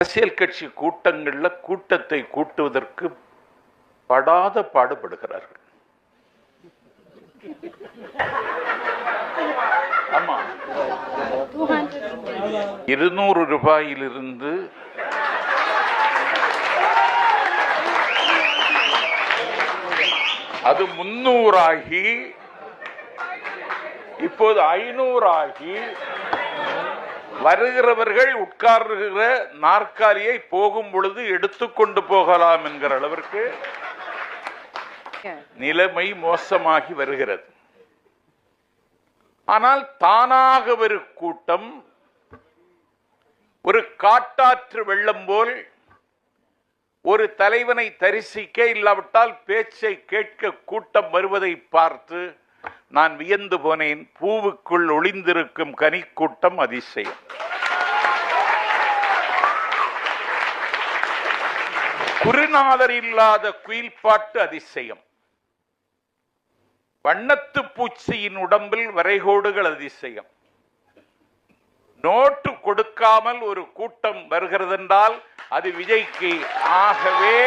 அரசியல் கட்சி கூட்டங்கள்ல கூட்டத்தை கூட்டுவதற்கு படாத பாடுபடுகிறார்கள். ஆமா, 200 ரூபாயிலிருந்து அது 300 ஆகி இப்போது 500 ஆகி வருகிறவர்கள் உட்கார்கிற நாற்காலியை போகும் பொழுது எடுத்துக்கொண்டு போகலாம் என்கிற அளவிற்கு நிலைமை மோசமாகி வருகிறது. ஆனால் தானாக ஒரு கூட்டம் ஒரு காட்டாற்று வெள்ளம் போல் ஒரு தலைவனை தரிசிக்க இல்லாவிட்டால் பேச்சை கேட்க கூட்டம் வருவதை பார்த்து நான் வியந்து போனேன். பூவுக்குள் ஒளிந்திருக்கும் கனி கூட்டம் அதிசயம். குருநாதர் இல்லாத குயில் பாட்டு அதிசயம். வண்ணத்து பூச்சியின் உடம்பில் வரைகோடுகள் அதிசயம். நோட்டு கொடுக்காமல் ஒரு கூட்டம் வருகிறது என்றால் அது விஜய்க்கு. ஆகவே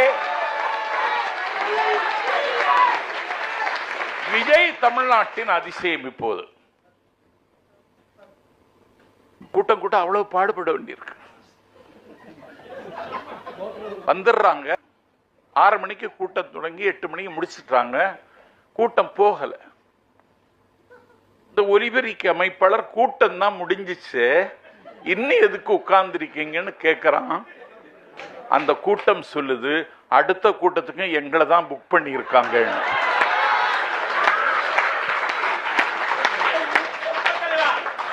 விஜய் தமிழ்நாட்டின் அதிசயம். இப்போது கூட்டம் கூட்டம் அவ்வளவு பாடுபட வேண்டியிருக்கு. வந்துடுறாங்க, 6 மணிக்கு கூட்டம் தொடங்கி 8 மணிக்கு முடிச்சிட்டாங்க. கூட்டம் போகல. இந்த ஒலிபெருக்கி அமைப்பாளர் கூட்டம் தான் முடிஞ்சிச்சு, இன்னும் எதுக்கு உட்கார்ந்துருக்கீங்கன்னு கேட்கறான். அந்த கூட்டம் சொல்லுது, அடுத்த கூட்டத்துக்கு எங்களை தான் புக் பண்ணியிருக்காங்க.